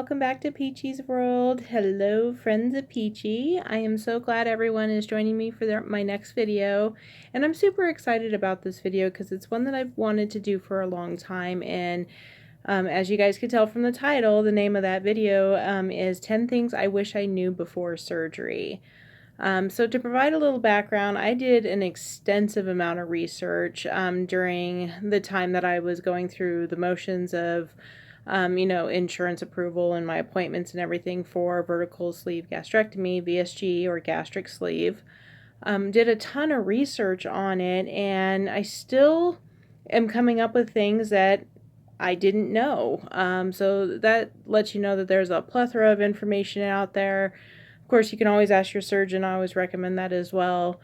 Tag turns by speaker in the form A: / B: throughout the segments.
A: welcome back to Peachy's World. Hello, Friends of Peachy. I am so glad everyone is joining me for my next video, and I'm super excited about this video because it's one that I've wanted to do for a long time, and as you guys could tell from the title, the name of that video is 10 Things I Wish I Knew Before Surgery. So to provide a little background, I did an extensive amount of research during the time that I was going through the motions of insurance approval and my appointments and everything for vertical sleeve gastrectomy, VSG, or gastric sleeve. Did a ton of research on it, and I still am coming up with things that I didn't know. So that lets you know that there's a plethora of information out there. Of course, you can always ask your surgeon. I always recommend that as well.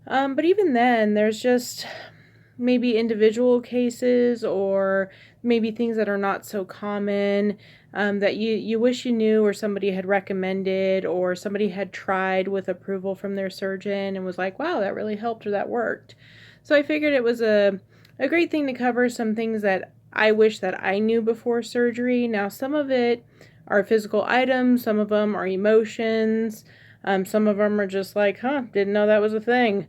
A: But even then, there's just maybe individual cases or maybe things that are not so common that you wish you knew, or somebody had recommended, or somebody had tried with approval from their surgeon and was like, wow, that really helped or that worked. So I figured it was a great thing to cover some things that I wish that I knew before surgery. Now, some of it are physical items, some of them are emotions, some of them are just like, didn't know that was a thing.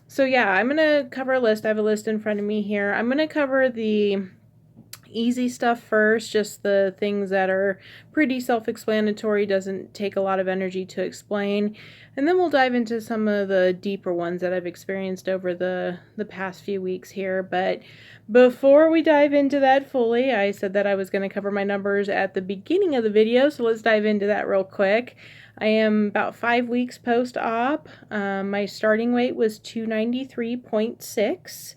A: So yeah, I'm going to cover a list. I have a list in front of me here. I'm going to cover the easy stuff first, just the things that are pretty self-explanatory, doesn't take a lot of energy to explain. And then we'll dive into some of the deeper ones that I've experienced over the past few weeks here. But before we dive into that fully, I said that I was going to cover my numbers at the beginning of the video, so let's dive into that real quick. I am about 5 weeks post-op. My starting weight was 293.6.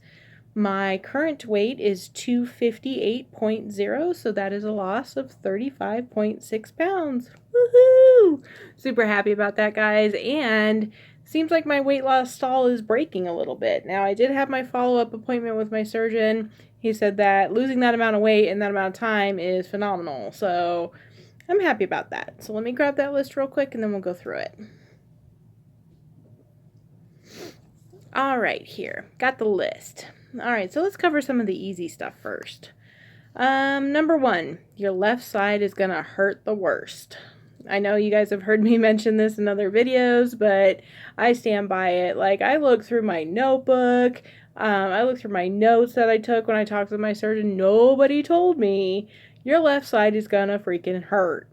A: My current weight is 258.0, so that is a loss of 35.6 pounds. Woohoo! Super happy about that, guys. And seems like my weight loss stall is breaking a little bit. Now, I did have my follow-up appointment with my surgeon. He said that losing that amount of weight in that amount of time is phenomenal. So I'm happy about that. So let me grab that list real quick and then we'll go through it. All right, here. Got the list. All right, so let's cover some of the easy stuff first. Number 1, your left side is going to hurt the worst. I know you guys have heard me mention this in other videos, but I stand by it. Like, I look through my notebook. I look through my notes that I took when I talked to my surgeon. Nobody told me your left side is going to freaking hurt.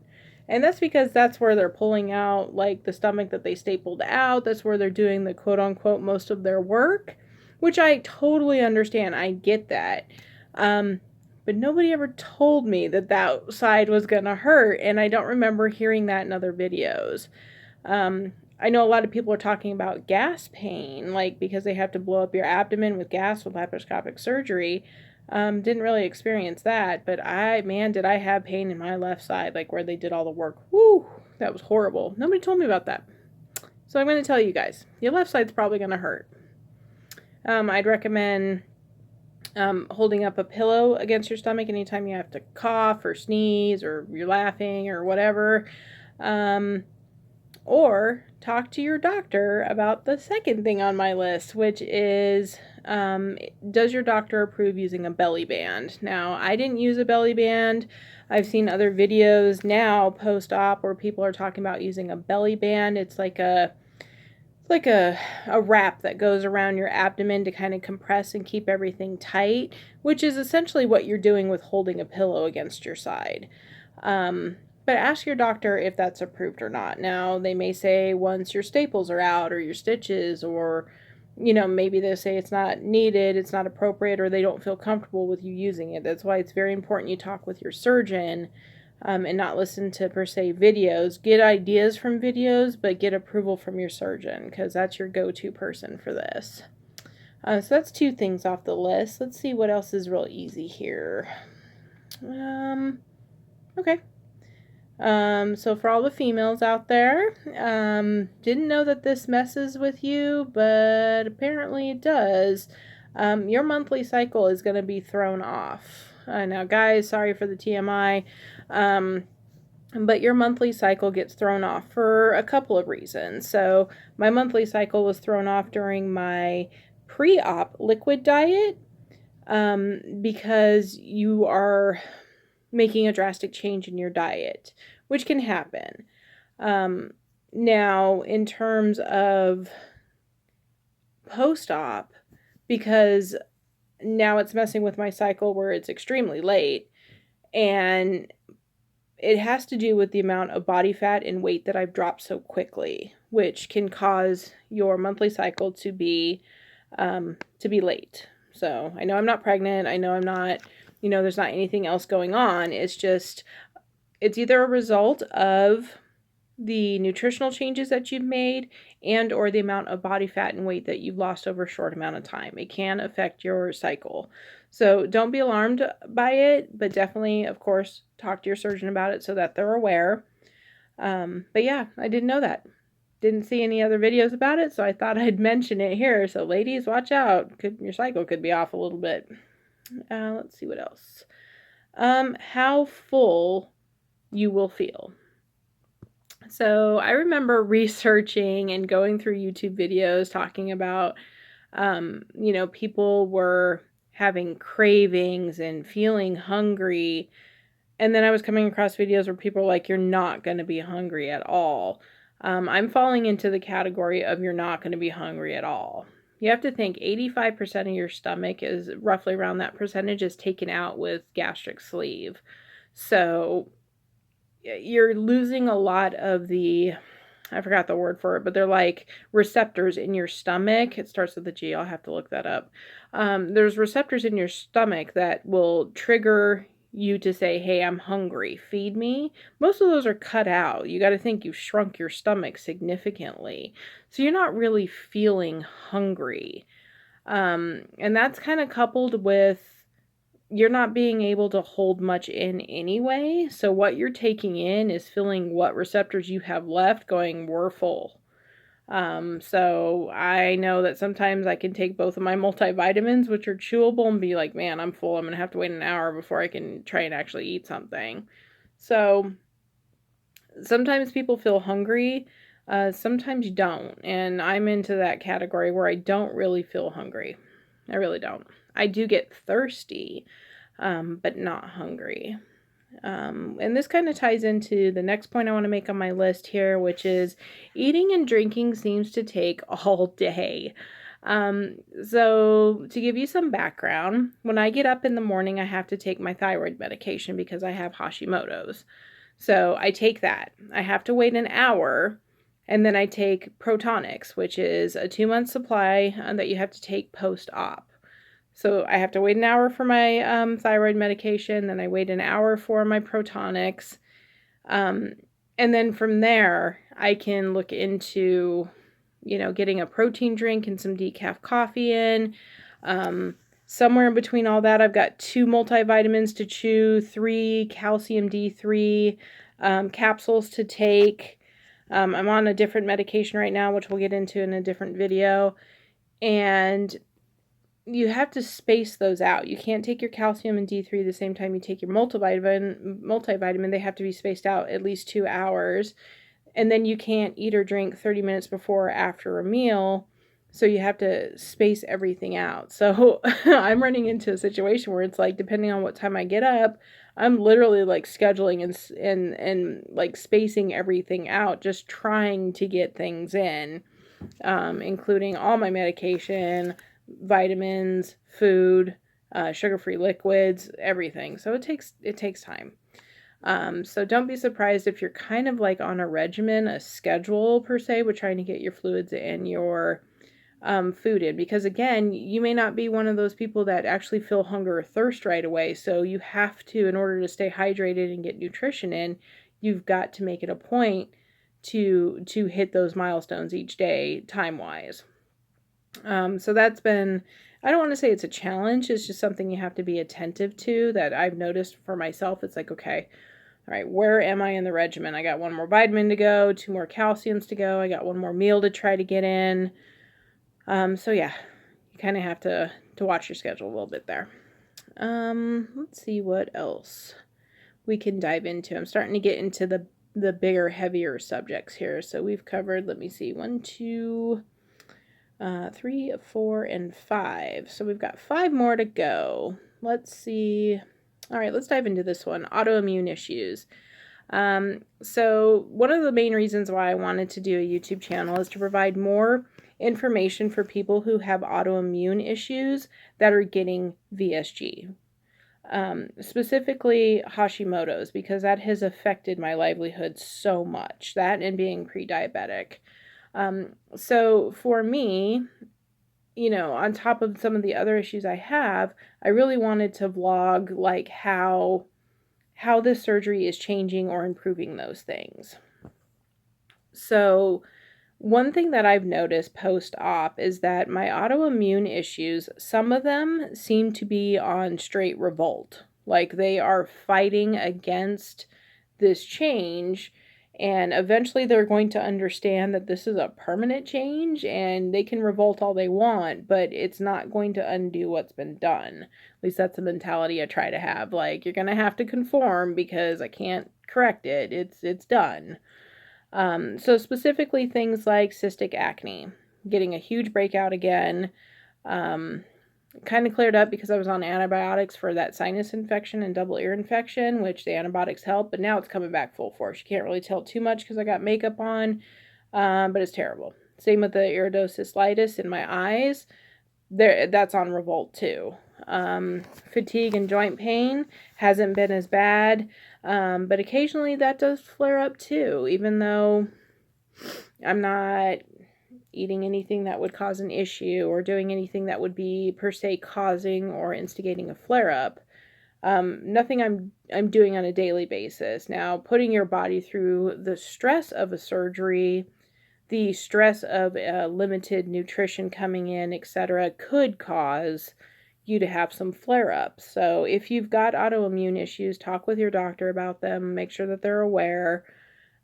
A: And that's because that's where they're pulling out, like, the stomach that they stapled out. That's where they're doing the quote-unquote most of their work, which I totally understand. I get that. But nobody ever told me that that side was going to hurt, and I don't remember hearing that in other videos. I know a lot of people are talking about gas pain, like because they have to blow up your abdomen with gas with laparoscopic surgery. Didn't really experience that, but did I have pain in my left side, like where they did all the work. Woo, that was horrible. Nobody told me about that. So I'm going to tell you guys, your left side's probably going to hurt. I'd recommend holding up a pillow against your stomach anytime you have to cough or sneeze or you're laughing or whatever. Or talk to your doctor about the second thing on my list, which is, does your doctor approve using a belly band? Now, I didn't use a belly band. I've seen other videos now post-op where people are talking about using a belly band. It's like a wrap that goes around your abdomen to kind of compress and keep everything tight, which is essentially what you're doing with holding a pillow against your side. But ask your doctor if that's approved or not. Now, they may say once your staples are out or your stitches, or, maybe they say it's not needed, it's not appropriate, or they don't feel comfortable with you using it. That's why it's very important you talk with your surgeon and not listen to, per se, videos. Get ideas from videos, but get approval from your surgeon, because that's your go-to person for this. So that's 2 things off the list. Let's see what else is real easy here. Okay. So for all the females out there, didn't know that this messes with you, but apparently it does. Your monthly cycle is going to be thrown off. Now, guys, sorry for the TMI, but your monthly cycle gets thrown off for a couple of reasons. So my monthly cycle was thrown off during my pre-op liquid diet, because you are making a drastic change in your diet, which can happen. Now, in terms of post-op, because now it's messing with my cycle where it's extremely late, and it has to do with the amount of body fat and weight that I've dropped so quickly, which can cause your monthly cycle to be late. So I know I'm not pregnant. I know I'm not, there's not anything else going on. It's just, it's either a result of the nutritional changes that you've made and or the amount of body fat and weight that you've lost over a short amount of time. It can affect your cycle. So don't be alarmed by it, but definitely, of course, talk to your surgeon about it so that they're aware. But yeah, I didn't know that. Didn't see any other videos about it, so I thought I'd mention it here. So ladies, watch out. Your cycle could be off a little bit. Let's see what else. How full you will feel. So I remember researching and going through YouTube videos talking about, people were having cravings and feeling hungry. And then I was coming across videos where people were like, you're not going to be hungry at all. I'm falling into the category of you're not going to be hungry at all. You have to think 85% of your stomach is roughly around that percentage is taken out with gastric sleeve. So you're losing a lot of the, I forgot the word for it, but they're like receptors in your stomach. It starts with a G. I'll have to look that up. There's receptors in your stomach that will trigger you to say, hey, I'm hungry, feed me. Most of those are cut out. You got to think you've shrunk your stomach significantly. So you're not really feeling hungry. And that's kind of coupled with you're not being able to hold much in anyway. So what you're taking in is filling what receptors you have left going, we're full. So I know that sometimes I can take both of my multivitamins, which are chewable, and be like, man, I'm full. I'm going to have to wait an hour before I can try and actually eat something. So sometimes people feel hungry. Sometimes you don't. And I'm into that category where I don't really feel hungry. I really don't. I do get thirsty, but not hungry. And this kind of ties into the next point I want to make on my list here, which is eating and drinking seems to take all day. So to give you some background, when I get up in the morning, I have to take my thyroid medication because I have Hashimotos. So I take that. I have to wait an hour, and then I take Protonics, which is a 2-month supply that you have to take post-op. So I have to wait an hour for my thyroid medication, then I wait an hour for my Protonics, and then from there, I can look into, getting a protein drink and some decaf coffee in. Somewhere in between all that, I've got 2 multivitamins to chew, 3 calcium D3 capsules to take. I'm on a different medication right now, which we'll get into in a different video, and you have to space those out. You can't take your calcium and D3 the same time you take your multivitamin. They have to be spaced out at least 2 hours. And then you can't eat or drink 30 minutes before or after a meal. So you have to space everything out. So I'm running into a situation where it's like, depending on what time I get up, I'm literally like scheduling and like spacing everything out, just trying to get things in, including all my medication, vitamins, food, sugar-free liquids, everything. So it takes time. So don't be surprised if you're kind of like on a regimen, a schedule per se, with trying to get your fluids and your food in, because again, you may not be one of those people that actually feel hunger or thirst right away. So you have to, in order to stay hydrated and get nutrition in, you've got to make it a point to hit those milestones each day time-wise. So that's been, I don't want to say it's a challenge. It's just something you have to be attentive to that I've noticed for myself. It's like, okay, all right, where am I in the regimen? I got 1 more vitamin to go, 2 more calciums to go. I got 1 more meal to try to get in. So yeah, you kind of have to watch your schedule a little bit there. Let's see what else we can dive into. I'm starting to get into the bigger, heavier subjects here. So we've covered, let me see, 1, 2, 3, 4, and 5. So we've got 5 more to go. Let's see. All right, let's dive into this one, autoimmune issues. So one of the main reasons why I wanted to do a YouTube channel is to provide more information for people who have autoimmune issues that are getting VSG. Specifically Hashimotos, because that has affected my livelihood so much, that and being pre-diabetic. So for me, you know, on top of some of the other issues I have, I really wanted to vlog like how this surgery is changing or improving those things. So one thing that I've noticed post-op is that my autoimmune issues, some of them seem to be on straight revolt. Like they are fighting against this change, and eventually they're going to understand that this is a permanent change and they can revolt all they want, but it's not going to undo what's been done. At least that's the mentality I try to have. Like, you're going to have to conform because I can't correct it. It's done. So specifically things like cystic acne, getting a huge breakout again, kind of cleared up because I was on antibiotics for that sinus infection and double ear infection, which the antibiotics help, but now it's coming back full force. You can't really tell too much because I got makeup on, but it's terrible. Same with the iridocyclitis in my eyes. That's on revolt too. Fatigue and joint pain hasn't been as bad, but occasionally that does flare up too, even though I'm not eating anything that would cause an issue or doing anything that would be per se causing or instigating a flare-up. Nothing I'm doing on a daily basis. Now, putting your body through the stress of a surgery, the stress of limited nutrition coming in, etc., could cause you to have some flare-ups. So if you've got autoimmune issues, talk with your doctor about them, make sure that they're aware.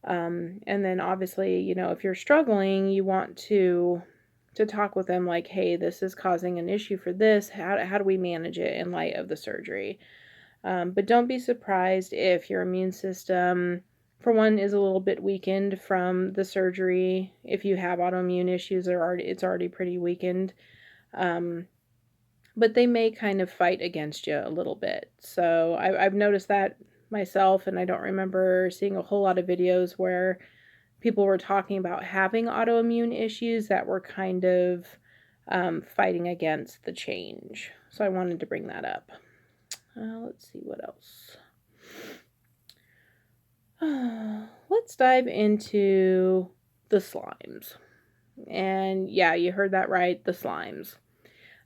A: And then obviously, you know, if you're struggling, you want to talk with them like, hey, this is causing an issue for this. How do we manage it in light of the surgery? But don't be surprised if your immune system, for one, is a little bit weakened from the surgery. If you have autoimmune issues, it's already pretty weakened. But they may kind of fight against you a little bit. So I've noticed that myself, and I don't remember seeing a whole lot of videos where people were talking about having autoimmune issues that were kind of fighting against the change. So I wanted to bring that up. Let's see what else. Let's dive into the slimes. And yeah, you heard that right, the slimes.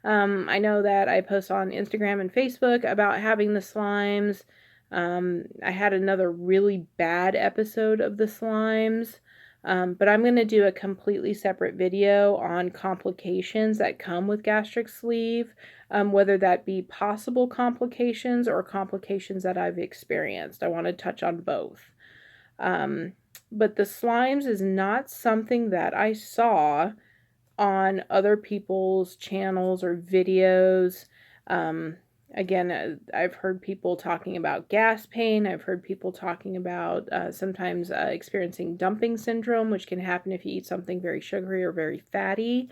A: I know that I post on Instagram and Facebook about having the slimes. I had another really bad episode of the slimes, but I'm going to do a completely separate video on complications that come with gastric sleeve, whether that be possible complications or complications that I've experienced. I want to touch on both. But the slimes is not something that I saw on other people's channels or videos. Again, I've heard people talking about gas pain. I've heard people talking about sometimes experiencing dumping syndrome, which can happen if you eat something very sugary or very fatty.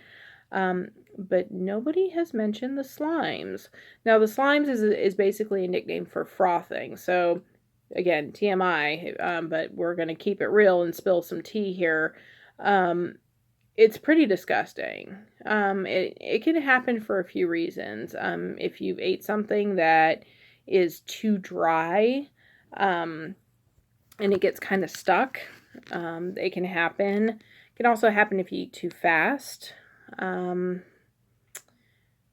A: But nobody has mentioned the slimes. Now, the slimes is basically a nickname for frothing. So, again, TMI, but we're going to keep it real and spill some tea here. It's pretty disgusting. It can happen for a few reasons. If you've ate something that is too dry, and it gets kind of stuck, it can happen. It can also happen if you eat too fast.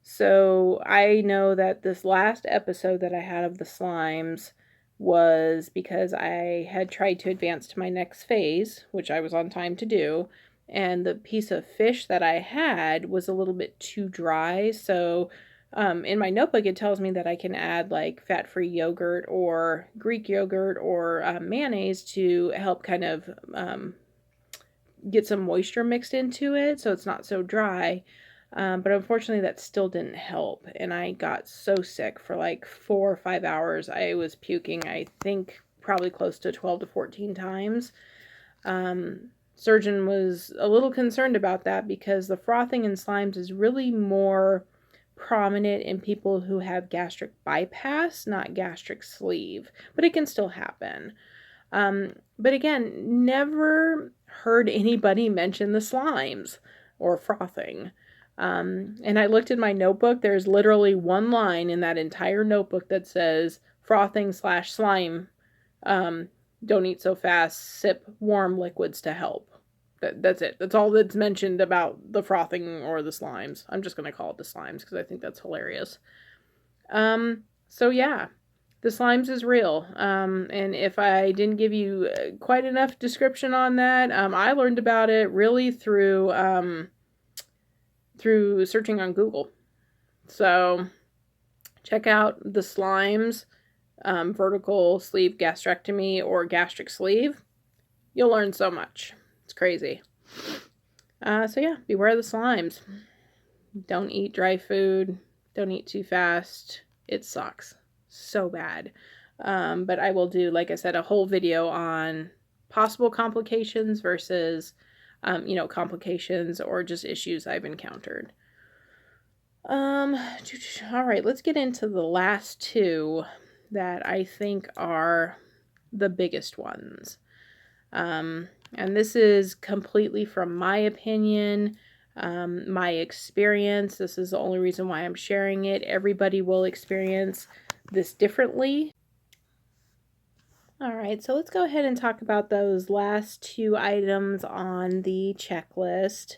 A: So I know that this last episode that I had of the slimes was because I had tried to advance to my next phase, which I was on time to do, and the piece of fish that I had was a little bit too dry. So in my notebook, it tells me that I can add like fat-free yogurt or Greek yogurt or mayonnaise to help kind of get some moisture mixed into it so it's not so dry. But unfortunately, that still didn't help. And I got so sick for like 4 or 5 hours. I was puking, I think, probably close to 12 to 14 times. Surgeon was a little concerned about that because the frothing in slimes is really more prominent in people who have gastric bypass, not gastric sleeve, but it can still happen. But again, never heard anybody mention the slimes or frothing. And I looked in my notebook, there's literally one line in that entire notebook that says frothing/slime. Don't eat so fast, sip warm liquids to help. That's it. That's all that's mentioned about the frothing or the slimes. I'm just going to call it the slimes because I think that's hilarious. So yeah, the slimes is real. And if I didn't give you quite enough description on that, I learned about it really through searching on Google. So check out the slimes, vertical sleeve gastrectomy or gastric sleeve. You'll learn so much. It's crazy. So yeah, beware the slimes. Don't eat dry food. Don't eat too fast. It sucks so bad. But I will do, like I said, a whole video on possible complications versus, complications or just issues I've encountered. All right, let's get into the last two that I think are the biggest ones. And this is completely from my opinion, my experience. This is the only reason why I'm sharing it. Everybody will experience this differently. All right, so let's go ahead and talk about those last two items on the checklist.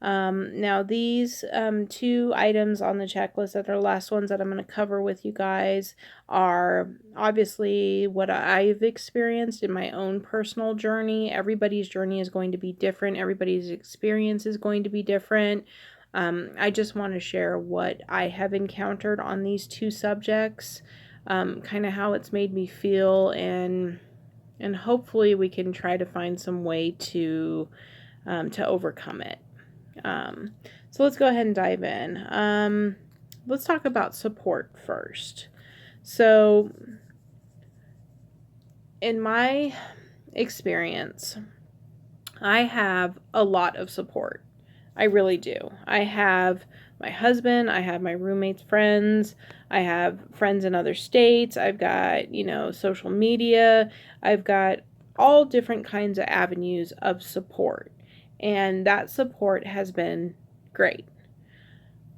A: Now these two items on the checklist that are the last ones that I'm going to cover with you guys are obviously what I've experienced in my own personal journey. Everybody's journey is going to be different. Everybody's experience is going to be different. I just want to share what I have encountered on these two subjects, kind of how it's made me feel, and hopefully we can try to find some way to overcome it. So let's go ahead and dive in. Let's talk about support first. So in my experience, I have a lot of support. I really do. I have my husband, I have my roommates' friends, I have friends in other states, I've got, social media, I've got all different kinds of avenues of support. And that support has been great.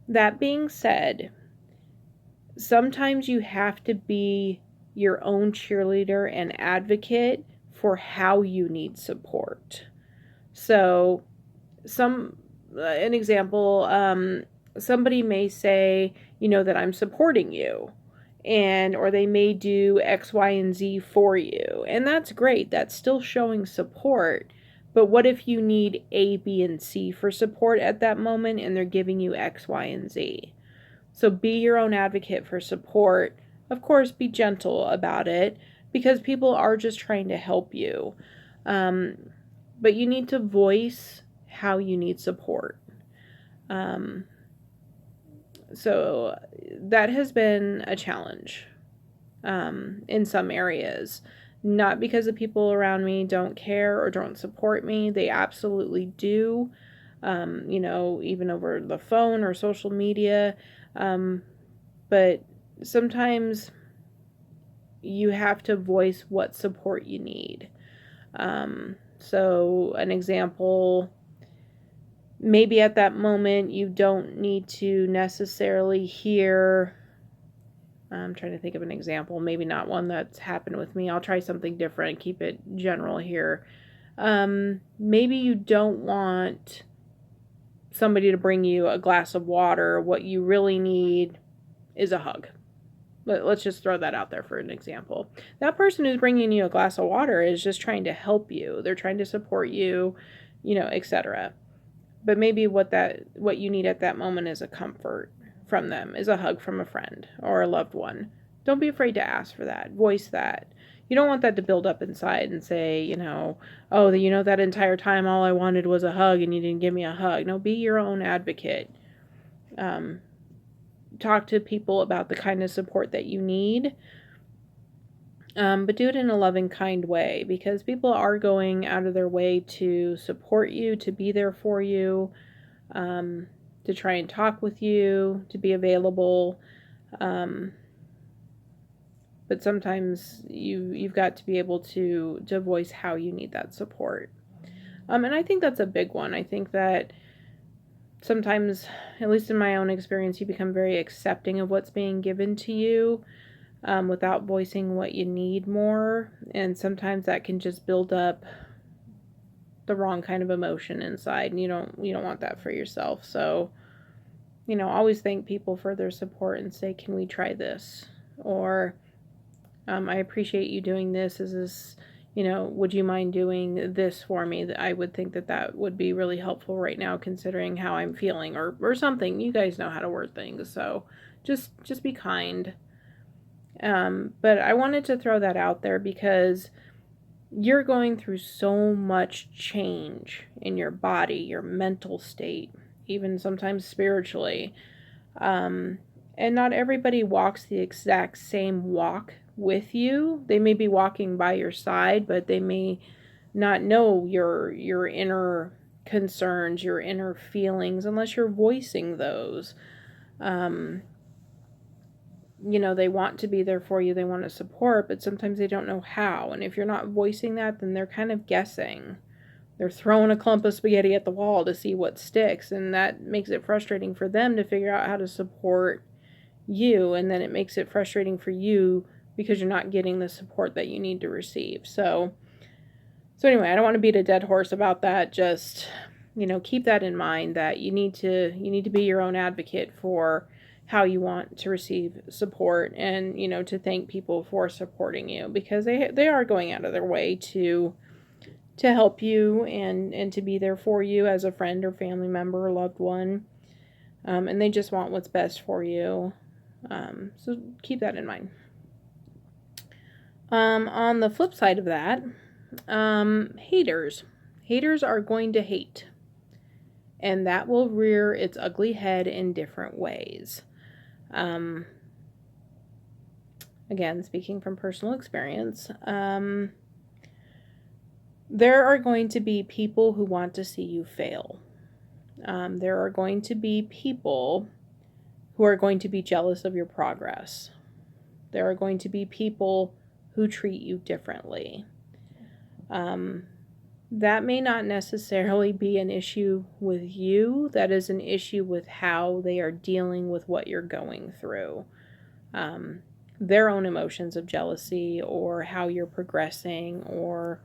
A: That being said, sometimes you have to be your own cheerleader and advocate for how you need support. So, an example, somebody may say, that I'm supporting you, or they may do X, Y, and Z for you. And that's great. That's still showing support. But what if you need A, B, and C for support at that moment and they're giving you X, Y, and Z? So be your own advocate for support. Of course, be gentle about it because people are just trying to help you. But you need to voice how you need support. So that has been a challenge in some areas. Not because the people around me don't care or don't support me. They absolutely do, even over the phone or social media. But sometimes you have to voice what support you need. So an example, maybe at that moment you don't need to necessarily hear, I'm trying to think of an example, maybe not one that's happened with me. I'll try something different, keep it general here. Maybe you don't want somebody to bring you a glass of water. What you really need is a hug. Let's just throw that out there for an example. That person who's bringing you a glass of water is just trying to help you. They're trying to support you, etc. But maybe what you need at that moment is a comfort from them, is a hug from a friend or a loved one. Don't be afraid to ask for that. Voice that. You don't want that to build up inside and say, that entire time all I wanted was a hug and you didn't give me a hug. No, be your own advocate. Talk to people about the kind of support that you need. But do it in a loving, kind way, because people are going out of their way to support you, to be there for you. to try and talk with you, to be available. But sometimes you've got to be able to voice how you need that support. And I think that's a big one. I think that sometimes, at least in my own experience, you become very accepting of what's being given to you without voicing what you need more. And sometimes that can just build up the wrong kind of emotion inside, and you don't want that for yourself. So, always thank people for their support and say, can we try this? Or, I appreciate you doing this. Is this, would you mind doing this for me? I would think that would be really helpful right now, considering how I'm feeling, or something. You guys know how to word things, so just be kind. But I wanted to throw that out there because you're going through so much change in your body, your mental state, even sometimes spiritually. And not everybody walks the exact same walk with you. They may be walking by your side, but they may not know your inner concerns, your inner feelings, unless you're voicing those. They want to be there for you, they want to support, but sometimes they don't know how. And if you're not voicing that, then they're kind of guessing. They're throwing a clump of spaghetti at the wall to see what sticks, and that makes it frustrating for them to figure out how to support you, and then it makes it frustrating for you because you're not getting the support that you need to receive. So anyway, I don't want to beat a dead horse about that. Just, keep that in mind, that you need to be your own advocate for how you want to receive support, and, to thank people for supporting you, because they are going out of their way to help you and to be there for you as a friend or family member or loved one. And they just want what's best for you. So keep that in mind. On the flip side of that, haters. Haters are going to hate. And that will rear its ugly head in different ways. Again, speaking from personal experience, there are going to be people who want to see you fail. There are going to be people who are going to be jealous of your progress. There are going to be people who treat you differently. That may not necessarily be an issue with you. That is an issue with how they are dealing with what you're going through. Their own emotions of jealousy, or how you're progressing, or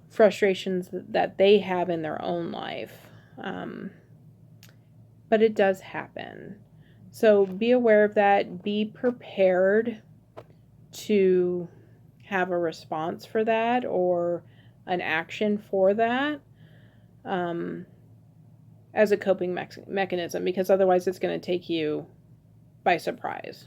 A: frustrations that they have in their own life. But it does happen. So be aware of that. Be prepared to have a response for that, or an action for that, as a coping mechanism, because otherwise it's going to take you by surprise.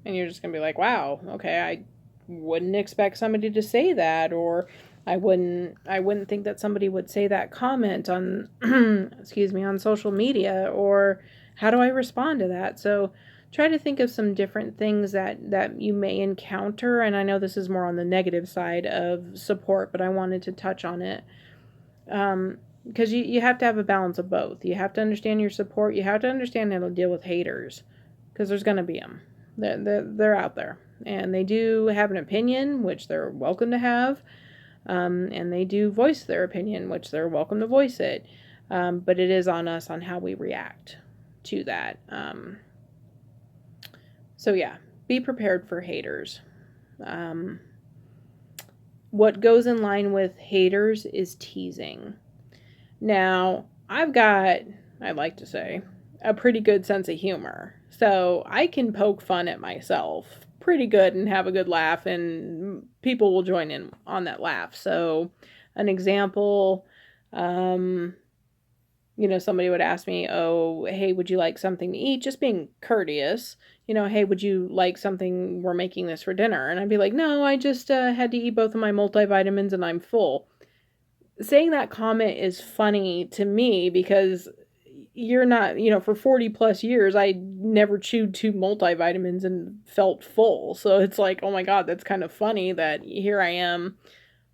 A: And you're just going to be like, wow, okay, I wouldn't expect somebody to say that, or I wouldn't think that somebody would say that comment on, on social media, or how do I respond to that? So try to think of some different things that you may encounter. And I know this is more on the negative side of support, but I wanted to touch on it. Because you have to have a balance of both. You have to understand your support. You have to understand how to deal with haters, because there's going to be them. They're out there. And they do have an opinion, which they're welcome to have. And they do voice their opinion, which they're welcome to voice it. But it is on us on how we react to that. So yeah, be prepared for haters. What goes in line with haters is teasing. Now, I'd like to say, a pretty good sense of humor. So I can poke fun at myself pretty good and have a good laugh, and people will join in on that laugh. So an example, somebody would ask me, oh, hey, would you like something to eat? Just being courteous. Hey, would you like something? We're making this for dinner. And I'd be like, no, I just had to eat both of my multivitamins and I'm full. Saying that comment is funny to me because you're not, for 40 plus years, I never chewed 2 multivitamins and felt full. So it's like, oh my God, that's kind of funny that here I am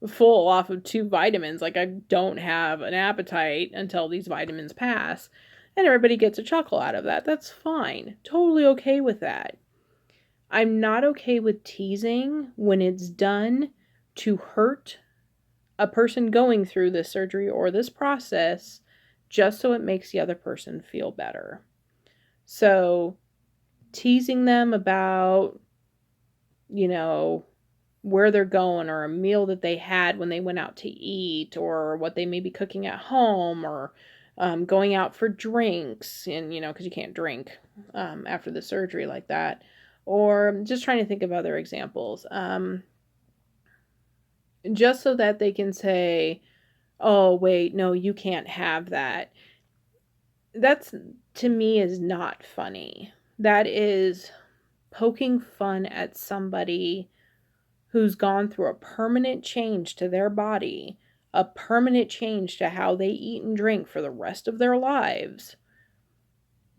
A: full off of 2 vitamins. Like, I don't have an appetite until these vitamins pass. And everybody gets a chuckle out of that. That's fine. Totally okay with that. I'm not okay with teasing when it's done to hurt a person going through this surgery or this process just so it makes the other person feel better. So teasing them about, where they're going or a meal that they had when they went out to eat or what they may be cooking at home or going out for drinks and, because you can't drink after the surgery like that. Or just trying to think of other examples. Just so that they can say, oh, wait, no, you can't have that. That's, to me, is not funny. That is poking fun at somebody who's gone through a permanent change to their body, a permanent change to how they eat and drink for the rest of their lives,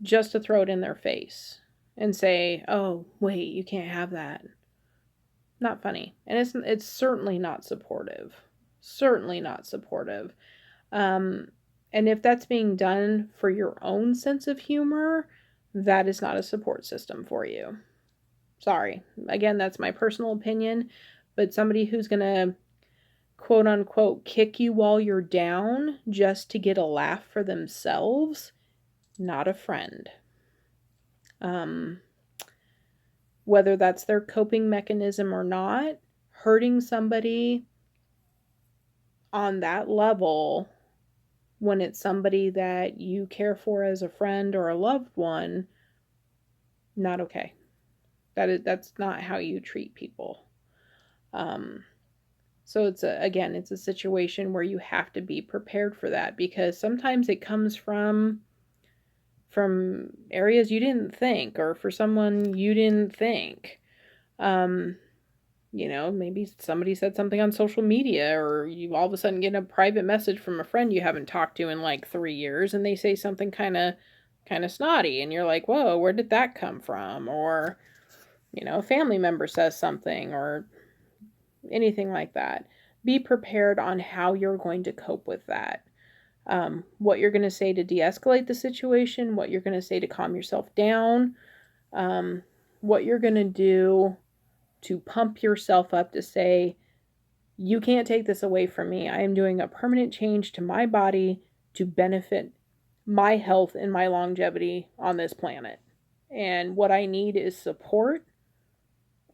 A: just to throw it in their face and say, oh, wait, you can't have that. Not funny. And it's certainly not supportive. Certainly not supportive. And if that's being done for your own sense of humor, that is not a support system for you. Sorry. Again, that's my personal opinion, but somebody who's going to quote unquote kick you while you're down just to get a laugh for themselves, not a friend. Whether that's their coping mechanism or not, hurting somebody on that level when it's somebody that you care for as a friend or a loved one, not okay. That's not how you treat people. So it's a situation where you have to be prepared for that, because sometimes it comes from areas you didn't think, or for someone you didn't think. Maybe somebody said something on social media, or you all of a sudden get a private message from a friend you haven't talked to in like 3 years, and they say something kind of snotty, and you're like, whoa, where did that come from? Or, a family member says something, or anything like that. Be prepared on how you're going to cope with that. What you're going to say to de-escalate the situation, what you're going to say to calm yourself down, what you're going to do to pump yourself up to say, you can't take this away from me. I am doing a permanent change to my body to benefit my health and my longevity on this planet. And what I need is support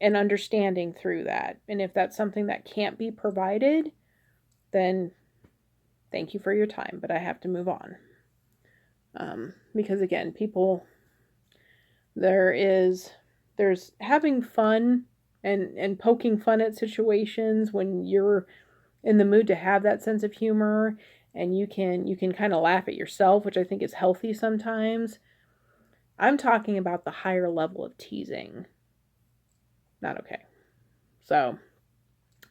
A: and understanding through that. And if that's something that can't be provided, then thank you for your time, but I have to move on. Because again, there's having fun and poking fun at situations when you're in the mood to have that sense of humor, and you can kind of laugh at yourself, which I think is healthy sometimes. I'm talking about the higher level of teasing. Not okay. So,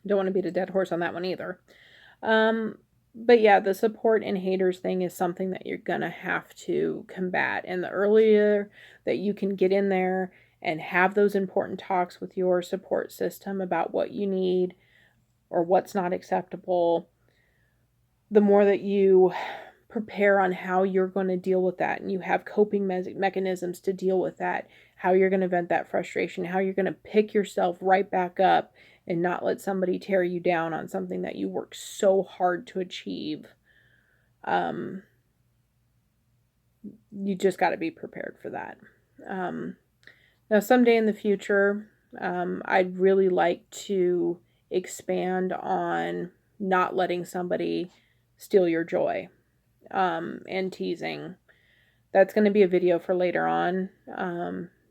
A: don't want to beat a dead horse on that one either. But yeah, the support and haters thing is something that you're going to have to combat. And the earlier that you can get in there and have those important talks with your support system about what you need or what's not acceptable, the more that you prepare on how you're going to deal with that, and you have coping mechanisms to deal with that, how you're going to vent that frustration, how you're going to pick yourself right back up and not let somebody tear you down on something that you work so hard to achieve. You just got to be prepared for that. Now, someday in the future, I'd really like to expand on not letting somebody steal your joy, and teasing. That's going to be a video for later on,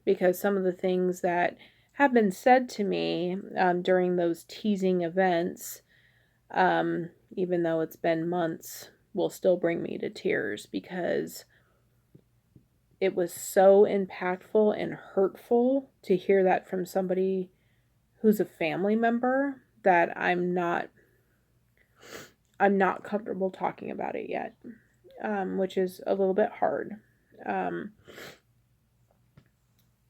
A: because some of the things that have been said to me during those teasing events, even though it's been months, will still bring me to tears, because it was so impactful and hurtful to hear that from somebody who's a family member that I'm not comfortable talking about it yet, which is a little bit hard.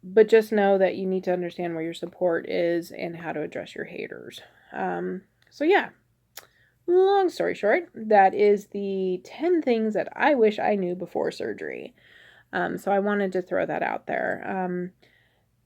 A: But just know that you need to understand where your support is and how to address your haters. So yeah, long story short, that is the 10 things that I wish I knew before surgery. So I wanted to throw that out there.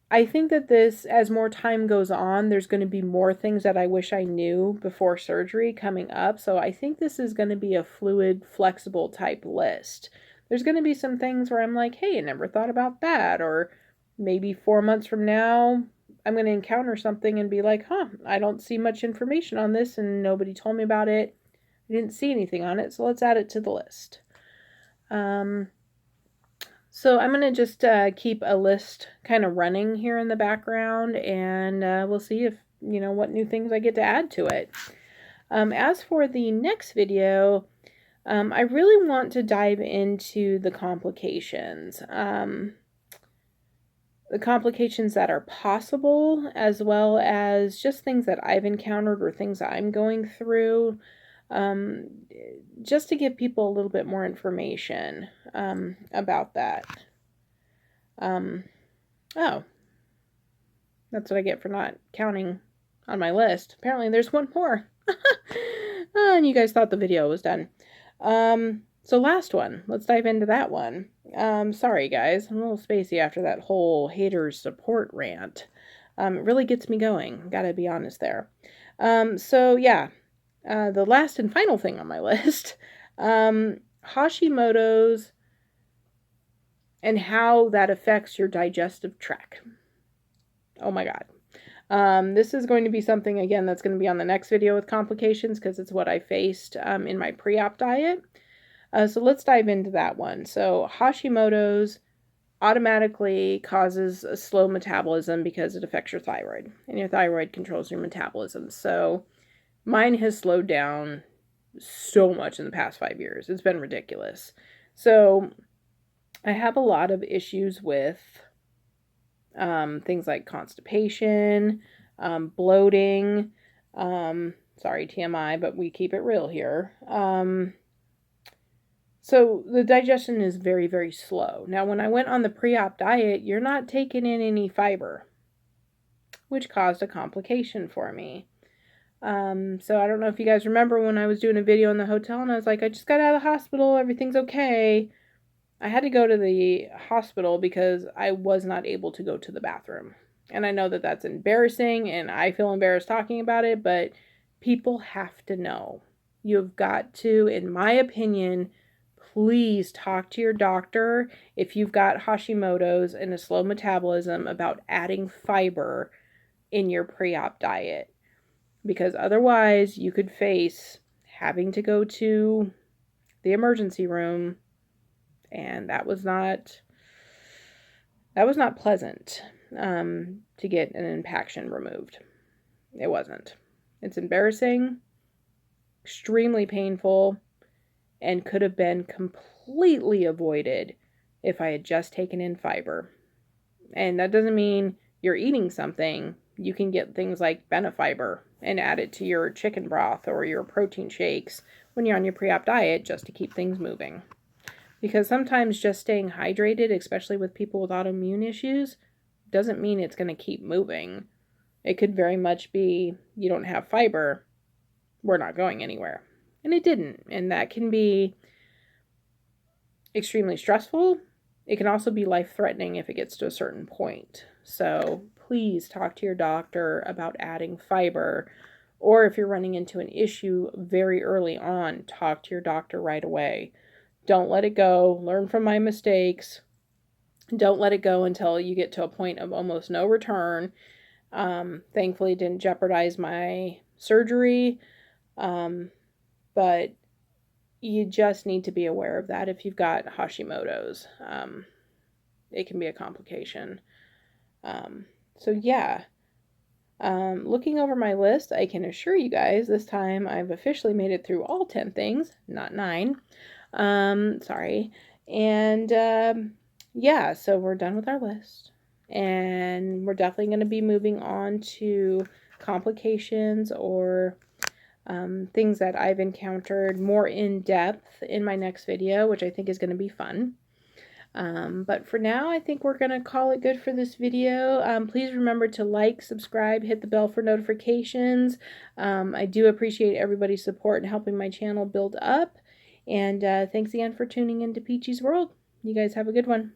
A: I think that this, as more time goes on, there's going to be more things that I wish I knew before surgery coming up. So I think this is going to be a fluid, flexible type list. There's going to be some things where I'm like, hey, I never thought about that. Or maybe 4 months from now, I'm going to encounter something and be like, I don't see much information on this and nobody told me about it. I didn't see anything on it, so let's add it to the list. So I'm going to just keep a list kind of running here in the background, and we'll see if, what new things I get to add to it. As for the next video, I really want to dive into the complications. The complications that are possible, as well as just things that I've encountered or things I'm going through, just to give people a little bit more information about that. Oh, that's what I get for not counting on my list. Apparently there's one more. And you guys thought the video was done. So last one, let's dive into that one. Sorry guys, I'm a little spacey after that whole haters support rant. It really gets me going, gotta be honest there. So yeah, the last and final thing on my list, Hashimoto's and how that affects your digestive tract. Oh my God. This is going to be something, again, that's going to be on the next video with complications because it's what I faced in my pre-op diet. So let's dive into that one. So Hashimoto's automatically causes a slow metabolism because it affects your thyroid, and your thyroid controls your metabolism. So mine has slowed down so much in the past 5 years. It's been ridiculous. So I have a lot of issues with things like constipation, bloating, sorry TMI, but we keep it real here. So the digestion is very, very slow. Now, when I went on the pre-op diet, you're not taking in any fiber, which caused a complication for me. So I don't know if you guys remember when I was doing a video in the hotel and I was like, I just got out of the hospital, everything's okay. I had to go to the hospital because I was not able to go to the bathroom. And I know that that's embarrassing and I feel embarrassed talking about it, but people have to know. You've got to, in my opinion, please talk to your doctor if you've got Hashimoto's and a slow metabolism about adding fiber in your pre-op diet. Because otherwise you could face having to go to the emergency room, and that was not pleasant to get an impaction removed. It wasn't. It's embarrassing, extremely painful, and could have been completely avoided if I had just taken in fiber. And that doesn't mean you're eating something. You can get things like Benefiber and add it to your chicken broth or your protein shakes when you're on your pre-op diet just to keep things moving. Because sometimes just staying hydrated, especially with people with autoimmune issues, doesn't mean it's going to keep moving. It could very much be, you don't have fiber, we're not going anywhere. And it didn't. And that can be extremely stressful. It can also be life-threatening if it gets to a certain point. So please talk to your doctor about adding fiber. Or if you're running into an issue very early on, talk to your doctor right away. Don't let it go. Learn from my mistakes. Don't let it go until you get to a point of almost no return. Thankfully, it didn't jeopardize my surgery. But you just need to be aware of that if you've got Hashimoto's. It can be a complication. So yeah. Looking over my list, I can assure you guys this time I've officially made it through all 10 things, not 9. Sorry. And yeah, so we're done with our list. And we're definitely going to be moving on to complications or things that I've encountered more in depth in my next video, which I think is going to be fun. But for now, I think we're going to call it good for this video. Please remember to like, subscribe, hit the bell for notifications. I do appreciate everybody's support in helping my channel build up. And thanks again for tuning into Peachy's World. You guys have a good one.